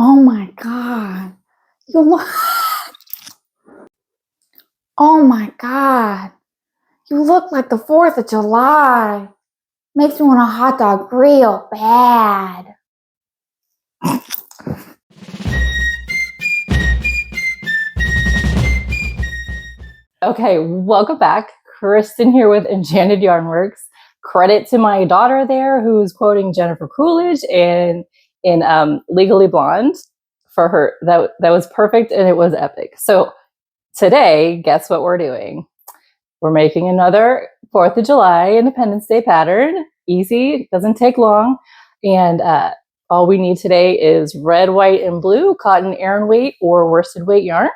Oh my God. You look. Oh my God. You look like the 4th of July. Makes me want a hot dog real bad. Okay, welcome back. Kristen here with Enchanted Yarnworks. Credit to my daughter there who's quoting Jennifer Coolidge in Legally Blonde for her. That was perfect and it was epic. So today, guess what we're doing? We're making another 4th of July Independence Day pattern. Easy, doesn't take long. And all we need today is red, white, and blue cotton Aran weight or worsted weight yarn.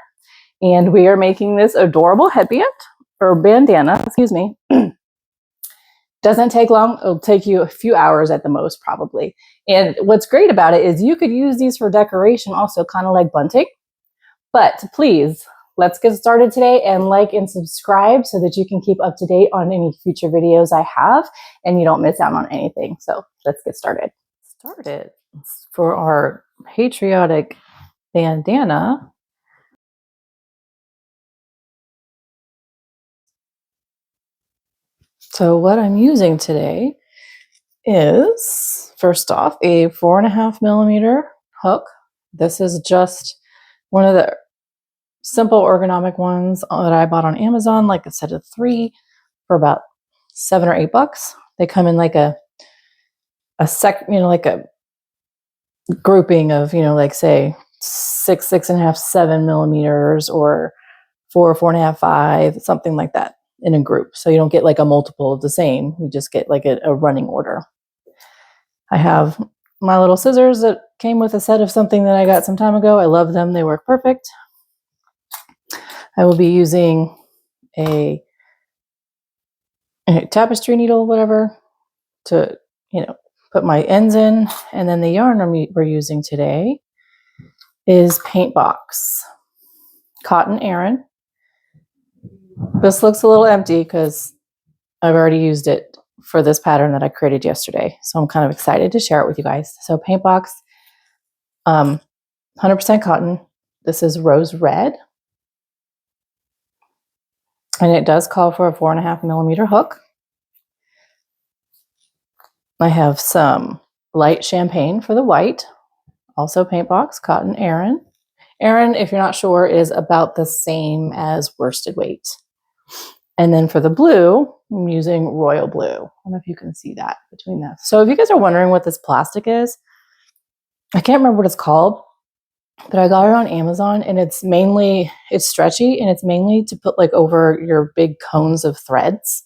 And we are making this adorable headband or bandana, excuse me. Doesn't take long. It'll take you a few hours at the most, probably. And what's great about it is you could use these for decoration also, kind of like bunting. But please, let's get started today and like and subscribe so that you can keep up to date on any future videos I have and you don't miss out on anything. So let's get started. For our patriotic bandana. So what I'm using today is, first off, a 4.5 millimeter hook. This is just one of the simple ergonomic ones that I bought on Amazon, like a set of 3 for about $7 or $8. They come in like a like a grouping of, like say 6, 6.5, 7 millimeters or 4, 4.5, 5, something like that in a group. So you don't get like a multiple of the same. You just get like a running order. I have my little scissors that came with a set of something that I got some time ago. I love them. They work perfect. I will be using a tapestry needle, whatever, to, put my ends in. And then the yarn we're using today is Paintbox Cotton Aran. This looks a little empty because I've already used it for this pattern that I created yesterday. So I'm kind of excited to share it with you guys. So Paintbox, 100% cotton. This is rose red. And it does call for a 4.5 millimeter hook. I have some light champagne for the white. Also Paintbox Cotton Aran. Aran, if you're not sure, is about the same as worsted weight. And then for the blue, I'm using royal blue. I don't know if you can see that between that. So if you guys are wondering what this plastic is, I can't remember what it's called, but I got it on Amazon and it's stretchy and it's mainly to put like over your big cones of threads.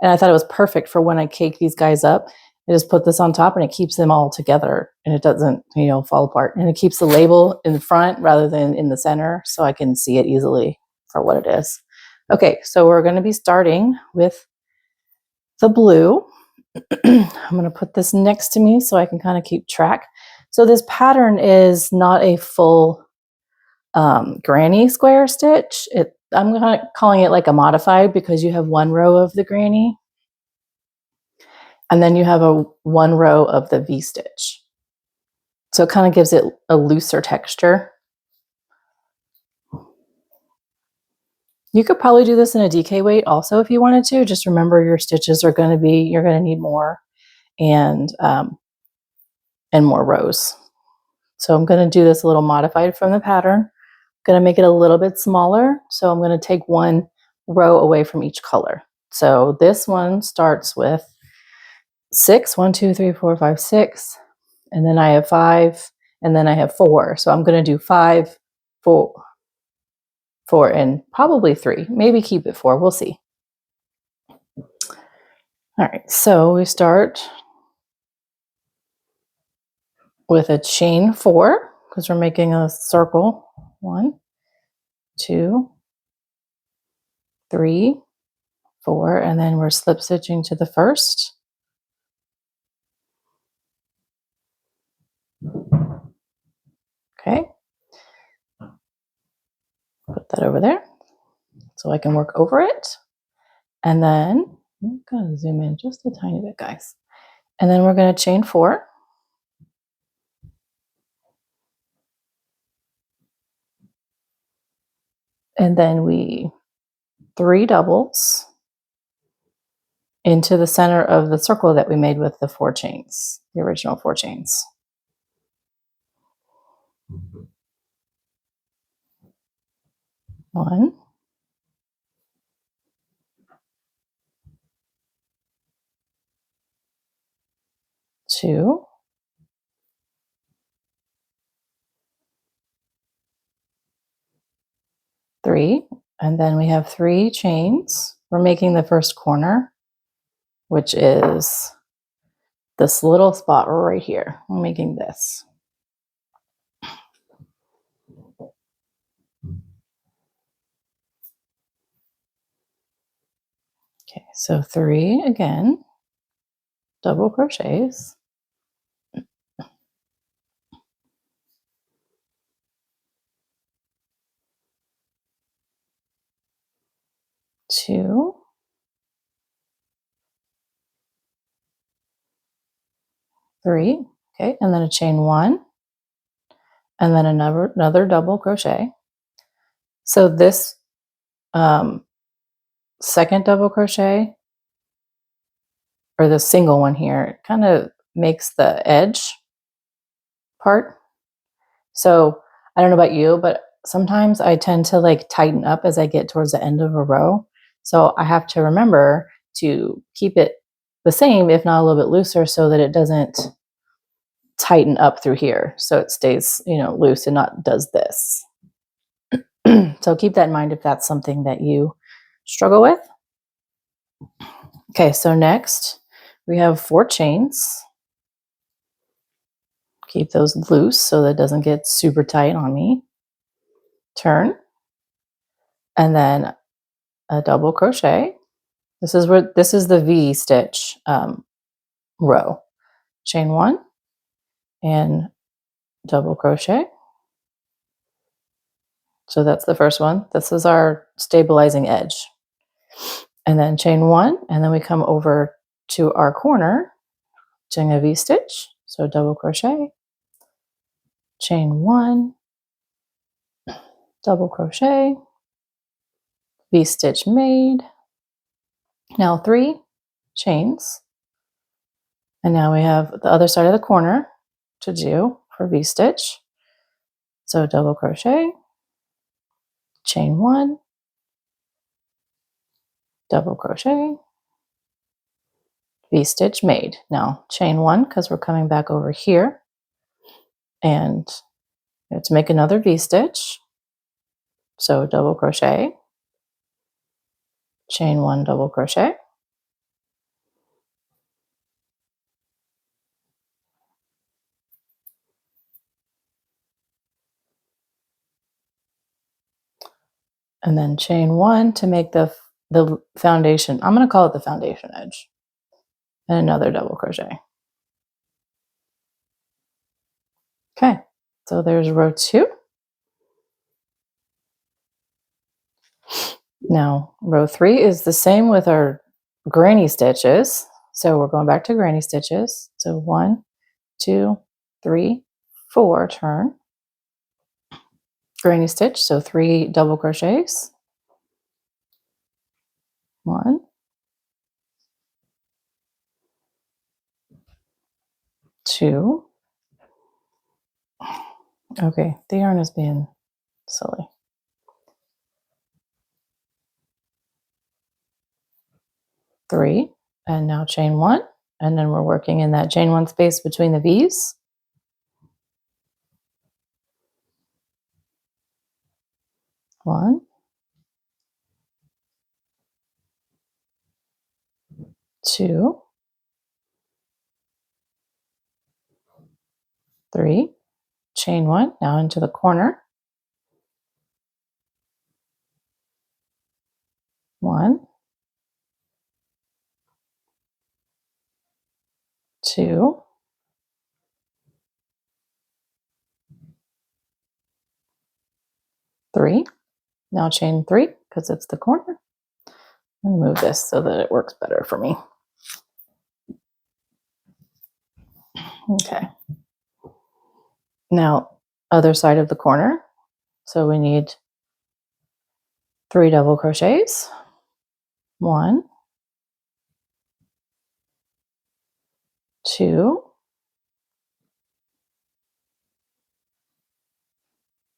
And I thought it was perfect for when I cake these guys up. I just put this on top and it keeps them all together and it doesn't, fall apart. And it keeps the label in the front rather than in the center so I can see it easily for what it is. Okay, so we're going to be starting with the blue. I'm going to put this next to me so I can kind of keep track. So this pattern is not a full granny square stitch. I'm calling it like a modified because you have one row of the granny and then you have one row of the V-stitch. So it kind of gives it a looser texture. You could probably do this in a DK weight also if you wanted to. Just remember your stitches are going to be, you're going to need more and more rows. So I'm going to do this a little modified from the pattern. I'm going to make it a little bit smaller. So I'm going to take one row away from each color. So this one starts with 6, 1, 2, 3, 4, 5, 6. And then I have 5 and then I have 4. So I'm going to do 5, 4, and probably 3. Maybe keep it 4. We'll see. All right, so we start with a chain 4 because we're making a circle. 1, 2, 3, 4, and then we're slip stitching to the first. Okay. Put that over there so I can work over it. And then I'm going to zoom in just a tiny bit, guys. And then we're going to chain 4. And then we 3 doubles into the center of the circle that we made with the 4 chains, the original 4 chains. One, two, three, and then we have 3 chains. We're making the first corner, which is this little spot right here. We're making this. Okay, so 3 again, double crochets. 2, 3, okay, and then a chain 1, and then another double crochet. So this second double crochet, or the single one here, kind of makes the edge part. So I don't know about you, but sometimes I tend to like tighten up as I get towards the end of a row. So I have to remember to keep it the same, if not a little bit looser, so that it doesn't tighten up through here. So it stays, loose and not does this. So keep that in mind if that's something that you struggle with. Okay, so next we have 4 chains. Keep those loose so that it doesn't get super tight on me. Turn, and then a double crochet. This is the V stitch row. Chain 1 and double crochet. So that's the first one. This is our stabilizing edge. And then chain 1, and then we come over to our corner, doing a V stitch. So double crochet, chain 1, double crochet, V stitch made. Now 3 chains. And now we have the other side of the corner to do for V stitch. So double crochet, chain 1, double crochet, V stitch made. Now chain 1, because we're coming back over here, and we have to make another V stitch. So double crochet, chain 1, double crochet, and then chain 1 to make the foundation. I'm going to call it the foundation edge, and another double crochet. Okay, so there's row 2. Now row 3 is the same with our granny stitches. So we're going back to granny stitches. So 1, 2, 3, 4, turn, granny stitch. So 3 double crochets. 1, 2. Okay, the yarn is being silly. 3, and now chain 1, and then we're working in that chain 1 space between the V's. 1, 2, 3, chain 1, now into the corner. 1, 2, 3, now chain 3 because it's the corner. I'm going to move this so that it works better for me. Okay. Now, other side of the corner. So we need 3 double crochets, 1, 2,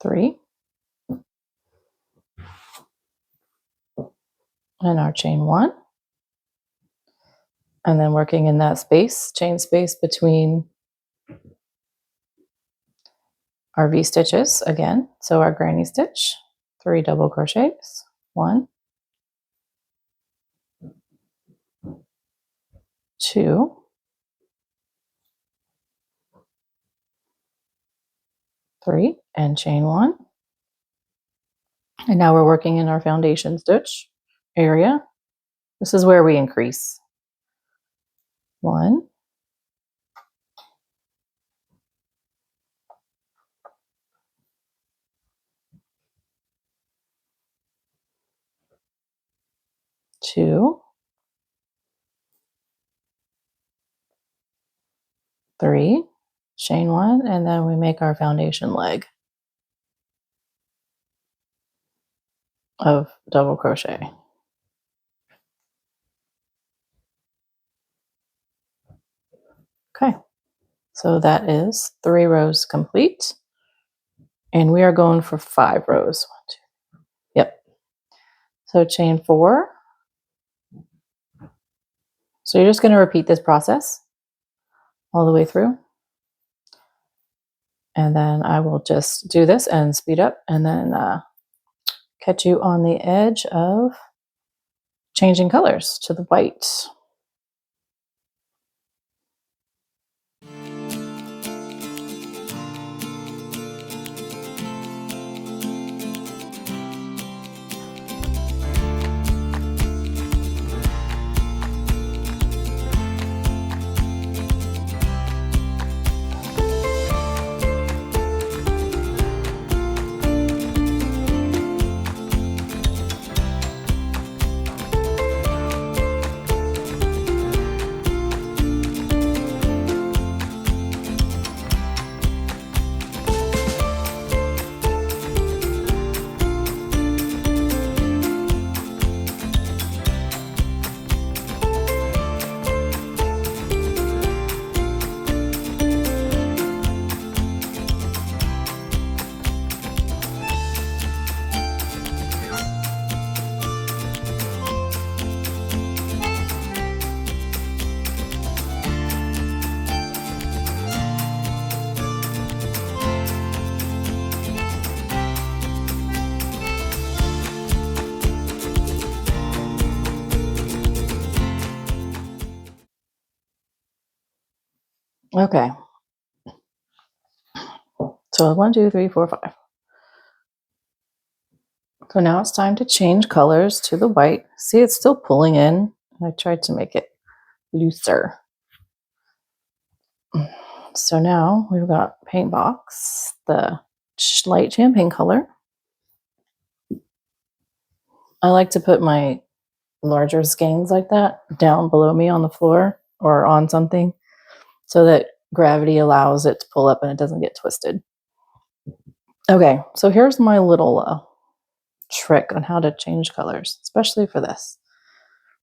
3, and our chain 1, and then working in that space, chain space between our V stitches again. So our granny stitch, 3 double crochets, 1, 2, 3, and chain 1. And now we're working in our foundation stitch area. This is where we increase. 1, 2, 3, chain 1, and then we make our foundation leg of double crochet. Okay, so that is 3 rows complete, and we are going for 5 rows. 1, 2. Yep. So chain 4. So you're just going to repeat this process all the way through. And then I will just do this and speed up and then catch you on the edge of changing colors to the white. Okay. So 1, 2, 3, 4, 5. So now it's time to change colors to the white. See, it's still pulling in. I tried to make it looser. So now we've got Paintbox, the light champagne color. I like to put my larger skeins like that down below me on the floor or on something so that gravity allows it to pull up and it doesn't get twisted. Okay, so here's my little trick on how to change colors, especially for this.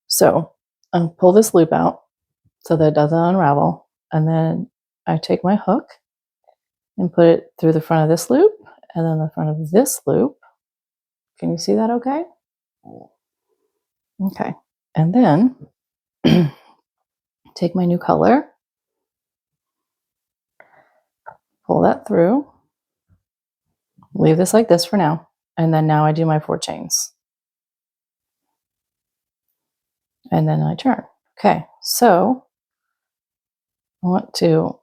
So I'll pull this loop out so that it doesn't unravel, and then I take my hook and put it through the front of this loop and then the front of this loop. Can you see that okay? Okay, and then take my new color, pull that through, leave this like this for now, and then now I do my 4 chains. And then I turn. Okay, so I want to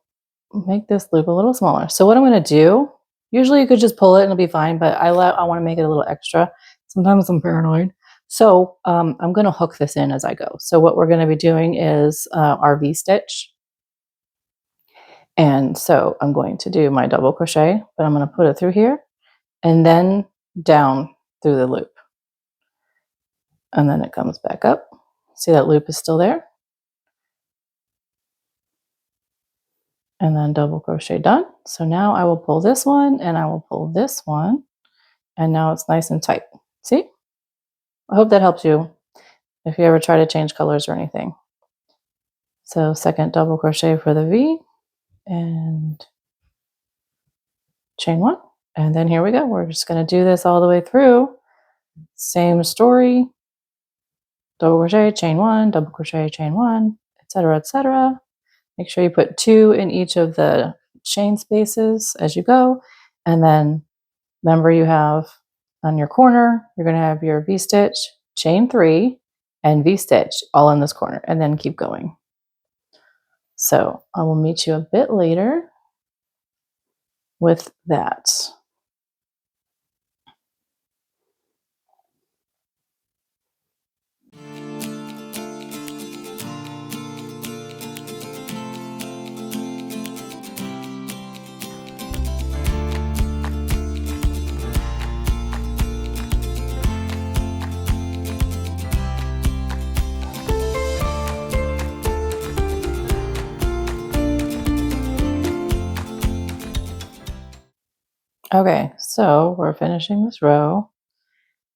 make this loop a little smaller. So what I'm going to do, usually you could just pull it and it'll be fine, but I want to make it a little extra. Sometimes I'm paranoid. So I'm going to hook this in as I go. So what we're going to be doing is our V stitch. And so I'm going to do my double crochet, but I'm going to put it through here and then down through the loop. And then it comes back up. See, that loop is still there. And then double crochet done. So now I will pull this one and I will pull this one. And now it's nice and tight. See? I hope that helps you if you ever try to change colors or anything. So second double crochet for the V and chain 1. And then here we go. We're just going to do this all the way through. Same story. Double crochet, chain 1, double crochet, chain 1, etc., etc. Make sure you put 2 in each of the chain spaces as you go. And then remember, you have on your corner, you're going to have your V-stitch, chain 3, and V-stitch all in this corner, and then keep going. So I will meet you a bit later with that. Okay, so we're finishing this row,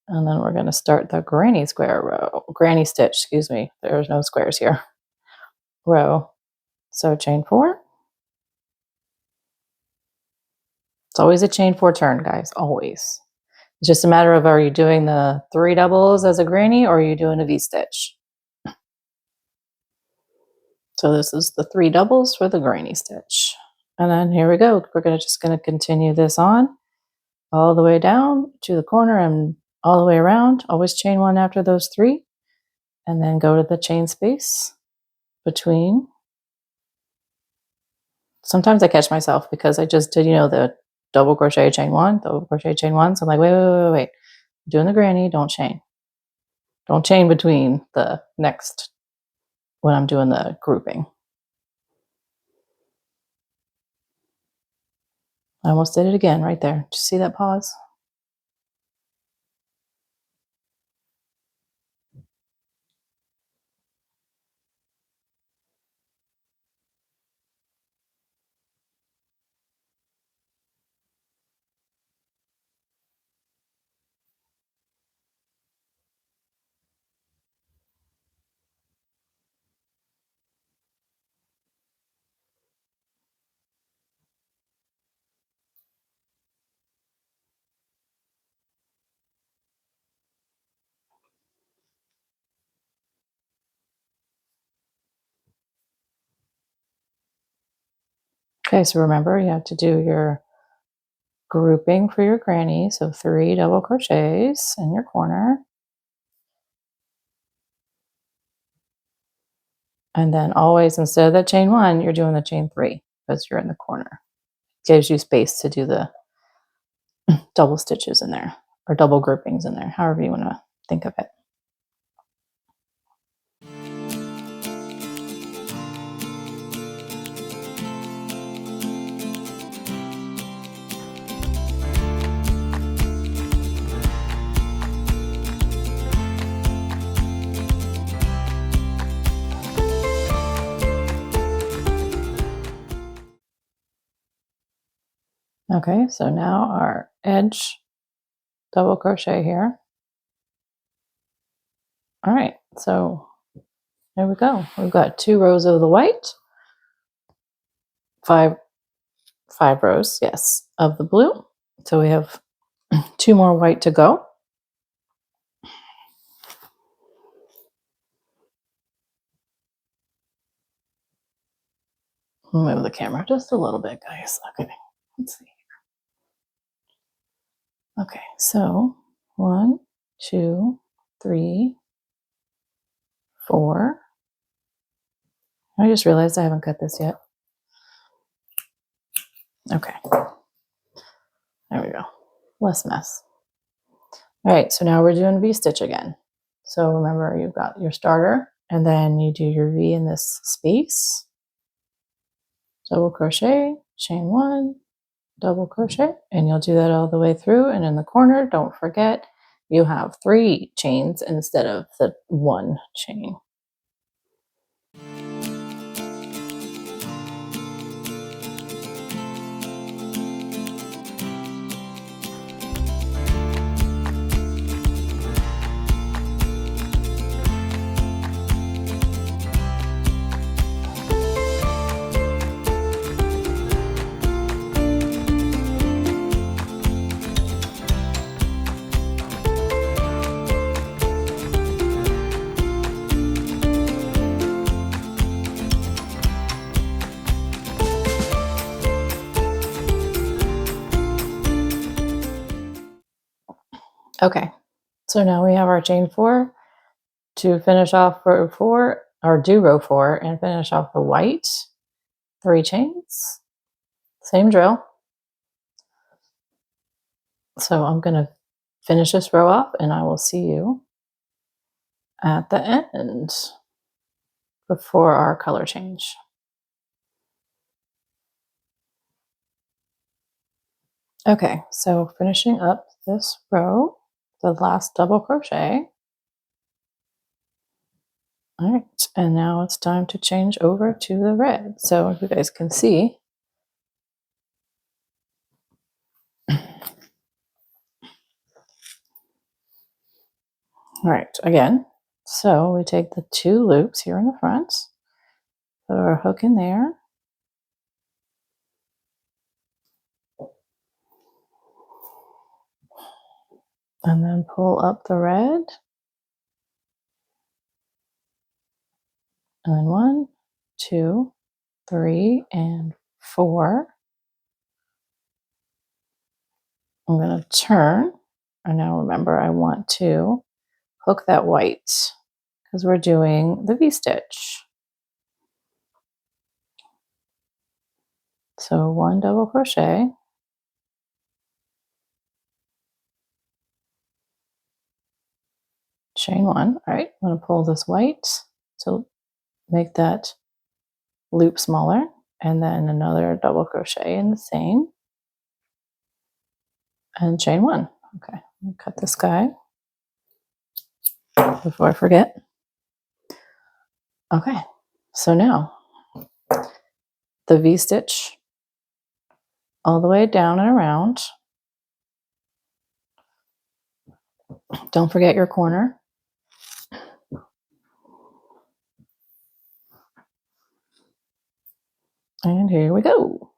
and then we're going to start the granny square row, granny stitch, excuse me. There's no squares here. Row. So chain 4. It's always a chain 4 turn, guys, always. It's just a matter of, are you doing the 3 doubles as a granny or are you doing a V-stitch? So this is the 3 doubles for the granny stitch. And then here we go. We're just going to continue this on all the way down to the corner and all the way around. Always chain 1 after those 3. And then go to the chain space between. Sometimes I catch myself because I just did, the double crochet, chain 1, double crochet, chain 1. So I'm like, wait. I'm doing the granny, don't chain. Don't chain between the next when I'm doing the grouping. I almost did it again right there. Did you see that pause? Okay, so remember you have to do your grouping for your granny. So 3 double crochets in your corner. And then always, instead of the chain 1, you're doing the chain 3 because you're in the corner. It gives you space to do the double stitches in there or double groupings in there, however you want to think of it. Okay, so now our edge double crochet here. All right, so there we go. We've got 2 rows of the white, 5 rows, yes, of the blue. So we have 2 more white to go. Move the camera just a little bit, guys. Okay, let's see. Okay, so 1, 2, 3, 4. I just realized I haven't cut this yet. Okay, there we go. Less mess. All right, so now we're doing V-stitch again. So remember, you've got your starter, and then you do your V in this space. Double crochet, chain 1, double crochet, and you'll do that all the way through. And in the corner, don't forget, you have 3 chains instead of the 1 chain. Okay, so now we have our chain 4 to finish off row 4, or do row 4 and finish off the white. 3 chains, same drill. So I'm going to finish this row off and I will see you at the end before our color change. Okay, so finishing up this row, the last double crochet. All right, and now it's time to change over to the red. So if you guys can see, all right, again, so we take the 2 loops here in the front, put our hook in there, and then pull up the red, and then 1, 2, 3, and 4. I'm going to turn, and now remember I want to hook that white because we're doing the V-stitch. So 1 double crochet, chain 1. All right, I'm going to pull this white to make that loop smaller, and then another double crochet in the same, and chain 1. Okay, let me cut this guy before I forget. Okay, so now the V-stitch all the way down and around. Don't forget your corner. And here we go.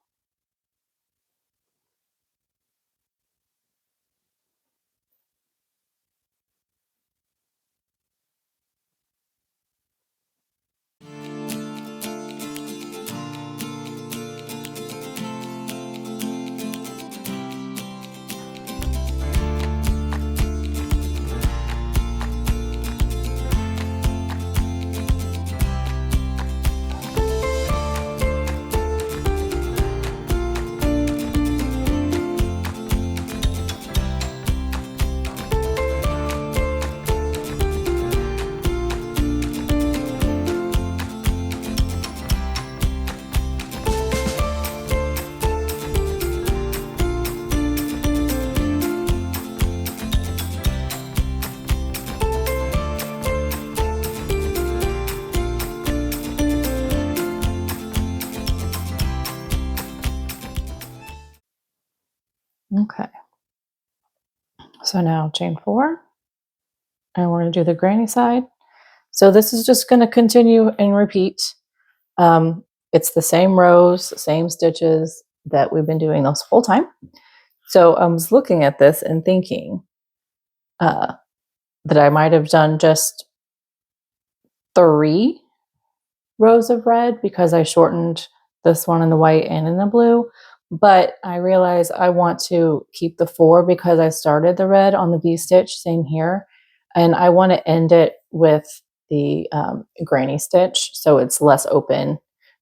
Okay, so now chain 4, and we're going to do the granny side. So this is just going to continue and repeat. It's the same rows, same stitches that we've been doing this whole time. So I was looking at this and thinking that I might have done just 3 rows of red because I shortened this one in the white and in the blue. But I realized I want to keep the 4 because I started the red on the V-stitch, same here. And I want to end it with the granny stitch so it's less open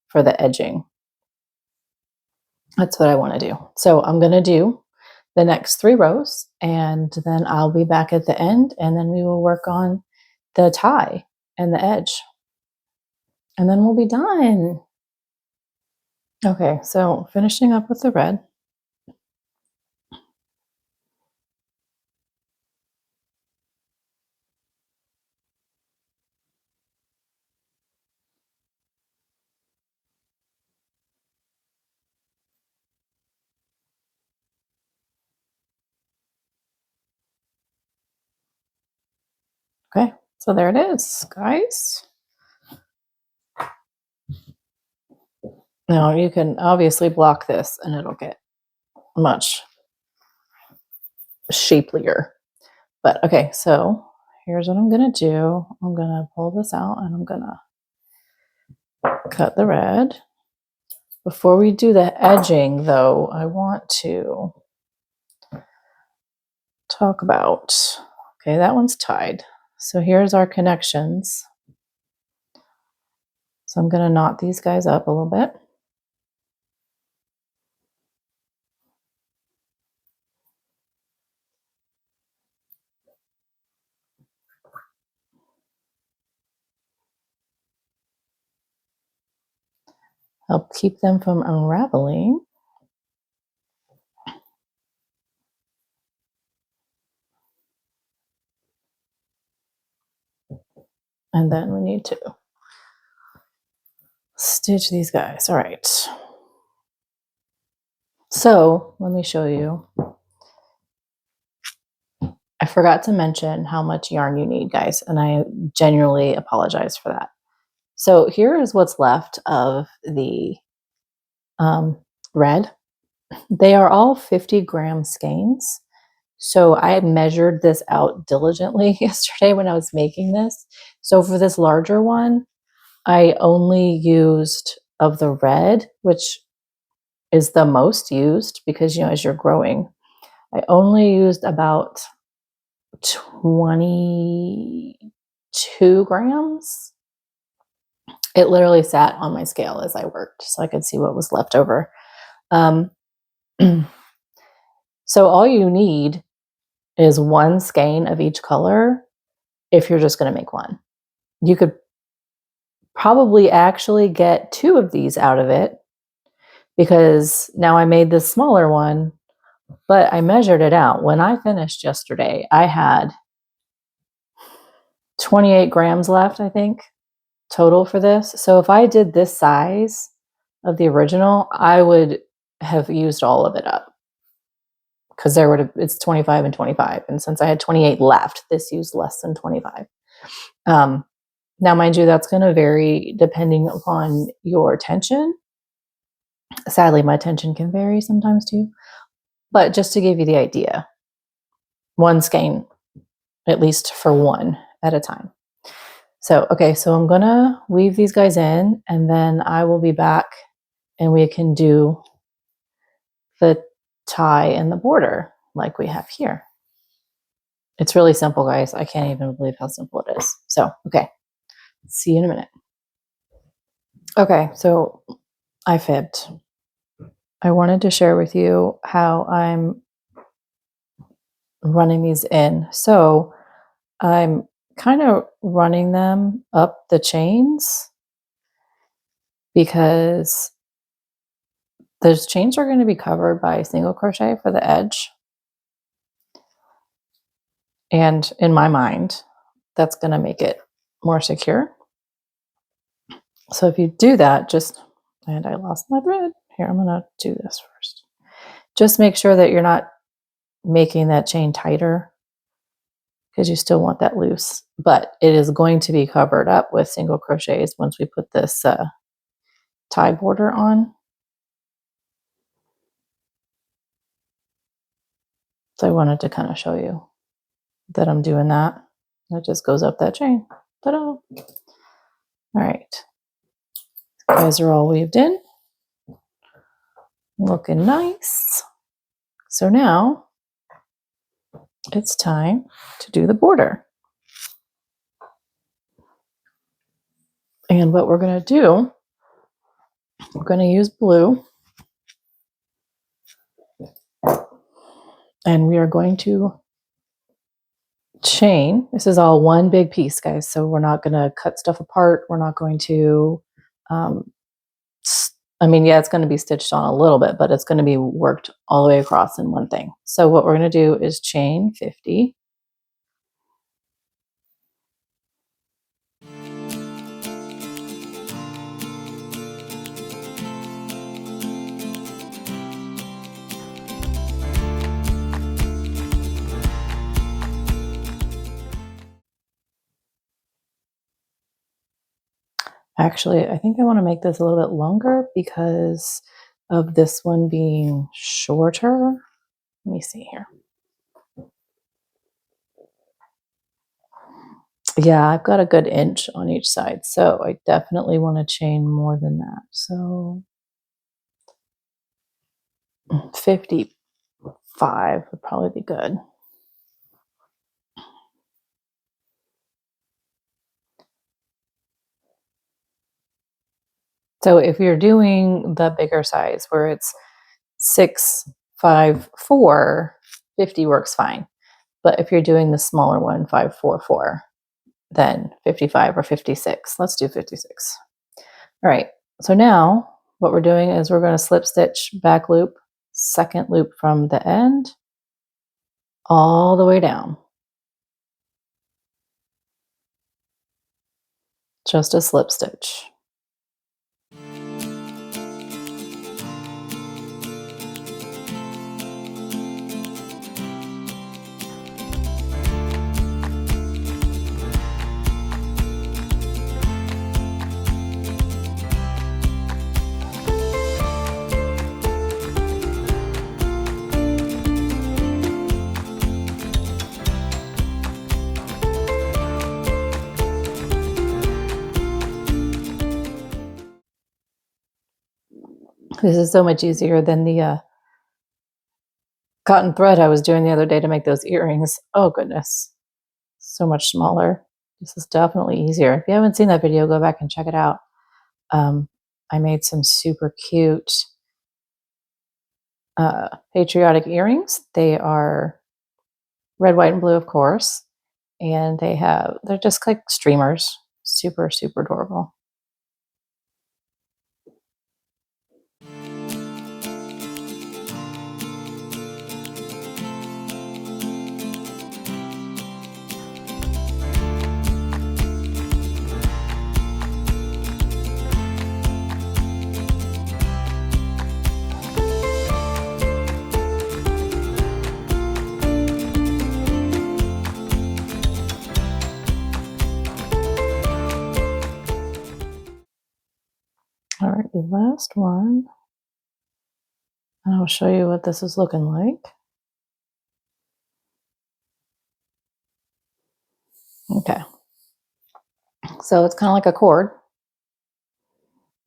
for the edging. That's what I want to do. So I'm going to do the next 3 rows and then I'll be back at the end and then we will work on the tie and the edge. And then we'll be done. Okay, so finishing up with the red. Okay, so there it is, guys. Now you can obviously block this and it'll get much shapelier. But okay, so here's what I'm gonna do. I'm gonna pull this out and I'm gonna cut the red. Before we do the edging though, I want to talk about. Okay, that one's tied. So here's our connections. So I'm going to knot these guys up a little bit. Help keep them from unraveling. And then we need to stitch these guys. All right. So let me show you. I forgot to mention how much yarn you need, guys, and I genuinely apologize for that. So here is what's left of the red. They are all 50-gram skeins. So I measured this out diligently yesterday when I was making this. So for this larger one, I only used of the red, which is the most used because, you know, as you're growing, I only used about 22 grams. It literally sat on my scale as I worked so I could see what was left over. So all you need is one skein of each color if you're just going to make one. You could probably actually get 2 of these out of it because now I made this smaller one, but I measured it out. When I finished yesterday, I had 28 grams left, I think, total for this. So if I did this size of the original, I would have used all of it up because it's 25 and 25. And since I had 28 left, this used less than 25. Now, mind you, that's going to vary depending upon your tension. Sadly, my tension can vary sometimes too. But just to give you the idea, one skein, at least for one at a time. So, okay, so I'm going to weave these guys in, and then I will be back and we can do the tie and the border like we have here. It's really simple, guys. I can't even believe how simple it is. So, okay, see you in a minute. Okay, so I fibbed. I wanted to share with you how I'm running these in. So I'm kind of running them up the chains because those chains are going to be covered by single crochet for the edge. And in my mind, that's going to make it more secure. So if you do that, and I lost my thread. Here, I'm going to do this first. Just make sure that you're not making that chain tighter because you still want that loose. But it is going to be covered up with single crochets once we put this tie border on. So I wanted to kind of show you that I'm doing that. It just goes up that chain. Ta-da! All right. You guys are all weaved in. Looking nice. So now it's time to do the border. And what we're going to do, we're going to use blue. And we are going to chain. This is all one big piece, guys. So we're not going to cut stuff apart. We're not going to, it's going to be stitched on a little bit, but it's going to be worked all the way across in one thing. So what we're going to do is chain 50. Actually, I think I want to make this a little bit longer because of this one being shorter. Let me see here. Yeah, I've got a good inch on each side, so I definitely want to chain more than that. So 55 would probably be good. So if you're doing the bigger size where it's 6, 5, 4, 50 works fine. But if you're doing the smaller one, 5, 4, 4, then 55 or 56. Let's do 56. All right, so now what we're doing is we're going to slip stitch back loop, second loop from the end all the way down. Just a slip stitch. This is so much easier than the cotton thread I was doing the other day to make those earrings. Oh goodness, so much smaller. This is definitely easier. If you haven't seen that video, go back and check it out. I made some super cute patriotic earrings. They are red, white, and blue, of course, and they're just like streamers. Super, super adorable. All right, the last one. And I'll show you what this is looking like. Okay. So it's kind of like a cord.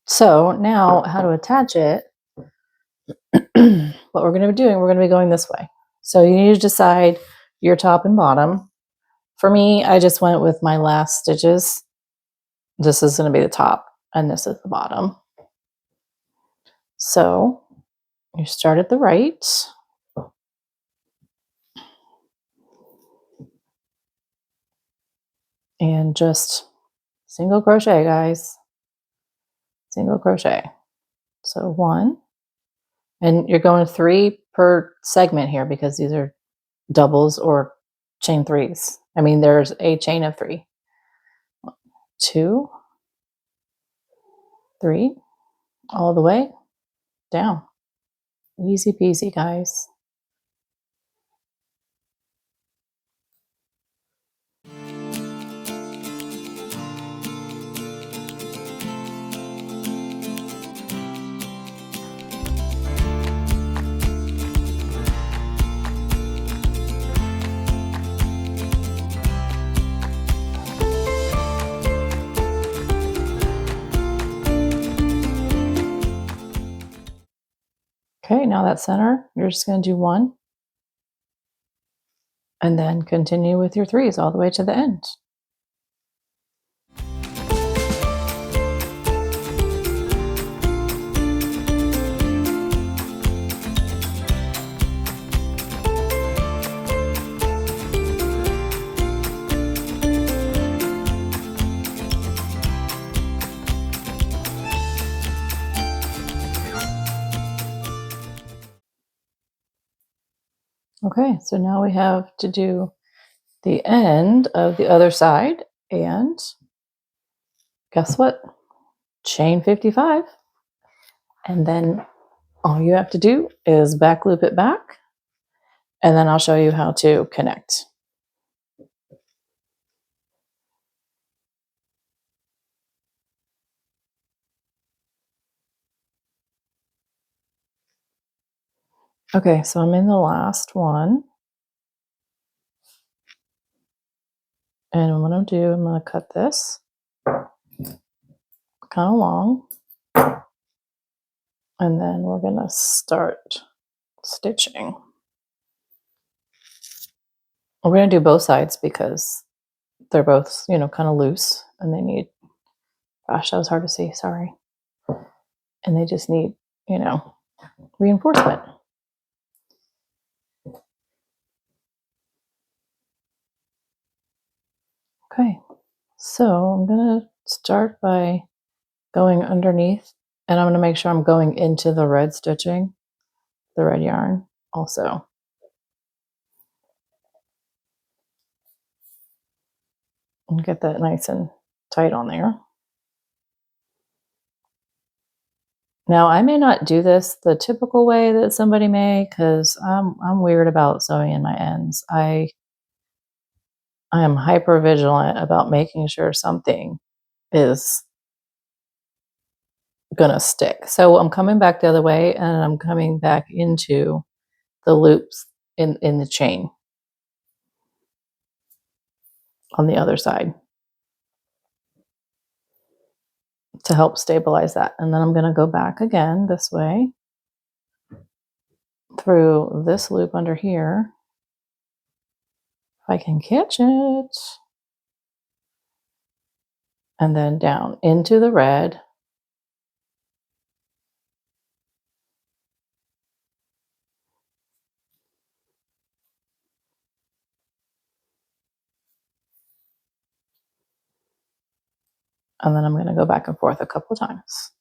So now how to attach it. What we're going to be doing, we're going to be going this way. So you need to decide your top and bottom. For me, I just went with my last stitches. This is going to be the top and this is the bottom. So you start at the right. And just single crochet, guys. Single crochet. So 1. And you're going 3 per segment here because these are doubles or chain 3s. I mean, there's a chain of 3. 1, 2, 3, all the way down. Easy peasy, guys. Okay, now that center, you're just going to do 1 and then continue with your 3s all the way to the end. Okay, so now we have to do the end of the other side, and guess what? Chain 55. And then all you have to do is back loop it back, and then I'll show you how to connect. Okay, so I'm in the last one. And what I'm doing, I'm going to cut this kind of long. And then we're going to start stitching. We're going to do both sides because they're both, kind of loose and they need, gosh, that was hard to see, sorry. and they just need, you know, reinforcement. Okay, so I'm gonna start by going underneath, and I'm gonna make sure I'm going into the red stitching, the red yarn also. And get that nice and tight on there. Now, I may not do this the typical way that somebody may, because I'm weird about sewing in my ends. I am hyper vigilant about making sure something is gonna stick. So I'm coming back the other way, and I'm coming back into the loops in the chain on the other side to help stabilize that. And then I'm gonna go back again this way through this loop under here. If I can catch it. And then down into the red. And then I'm going to go back and forth a couple times.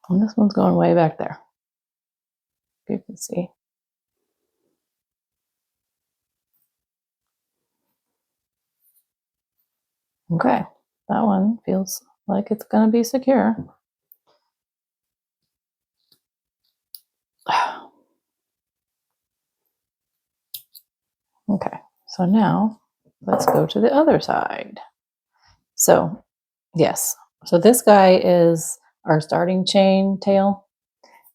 And this one's going way back there, if you can see. Okay, that one feels like it's going to be secure. Okay, so now let's go to the other side. So, yes, so this guy is our starting chain tail,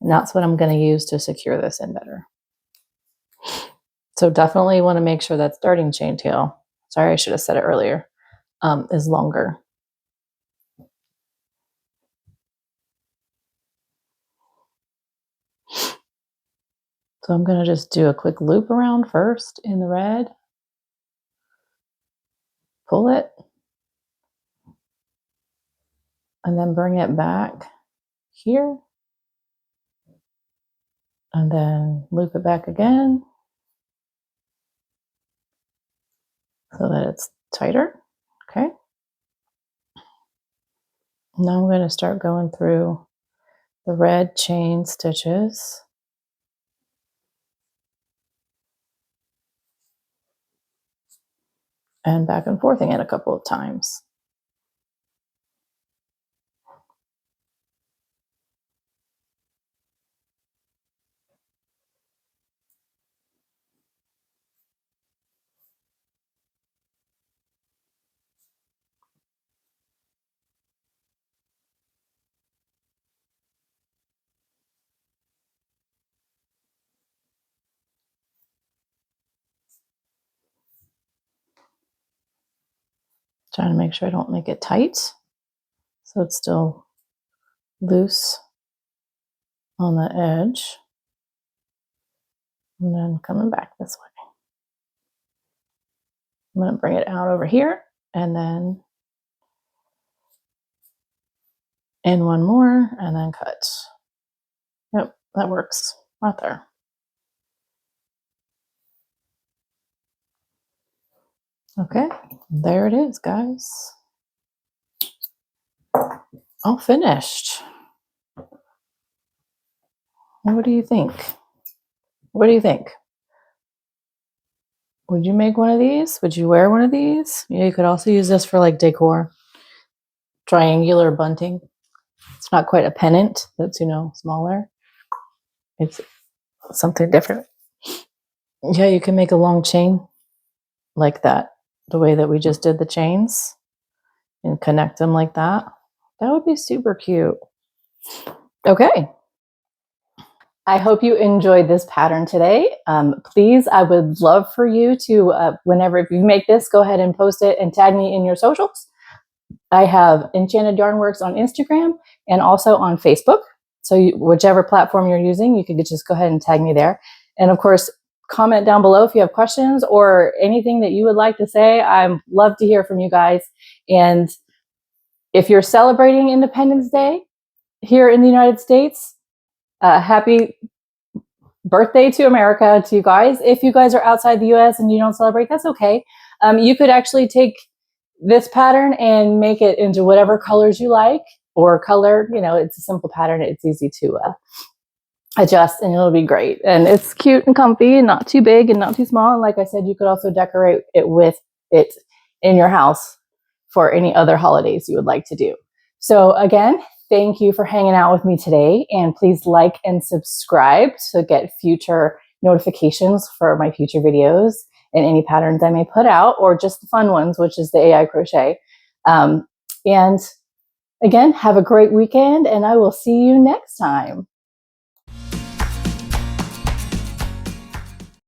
and that's what I'm going to use to secure this in better. So definitely want to make sure that starting chain tail, sorry, I should have said it earlier, is longer. So I'm going to just do a quick loop around first in the red, pull it, and then bring it back here, and then loop it back again so that it's tighter. Okay. Now I'm going to start going through the red chain stitches. And back and forthing it a couple of times. Trying to make sure I don't make it tight, so it's still loose on the edge. And then coming back this way. I'm going to bring it out over here, and then in one more, and then cut. Yep, that works right there. Okay, there it is, guys. All finished. What do you think? What do you think? Would you make one of these? Would you wear one of these? Yeah, you could also use this for like decor. Triangular bunting. It's not quite a pennant. That's, you know, smaller. It's something different. Yeah, you can make a long chain like that, the way that we just did the chains, and connect them like that. That would be super cute. Okay. I hope you enjoyed this pattern today. Please, I would love for you to, whenever if you make this, go ahead and post it and tag me in your socials. I have Enchanted Yarnworks on Instagram and also on Facebook. So whichever platform you're using, you could just go ahead and tag me there. And of course, comment down below if you have questions or anything that you would like to say. I'd love to hear from you guys. And if you're celebrating Independence Day here in the United States, happy birthday to America to you guys. If you guys are outside the US and you don't celebrate, that's okay. You could actually take this pattern and make it into whatever colors you like, or color, you know, it's a simple pattern. It's easy to adjust and it'll be great. And it's cute and comfy and not too big and not too small. And like I said, you could also decorate it with it in your house for any other holidays you would like to do. So again, thank you for hanging out with me today, and please like and subscribe to get future notifications for my future videos and any patterns I may put out, or just the fun ones, which is the AI crochet. And again, have a great weekend, and I will see you next time.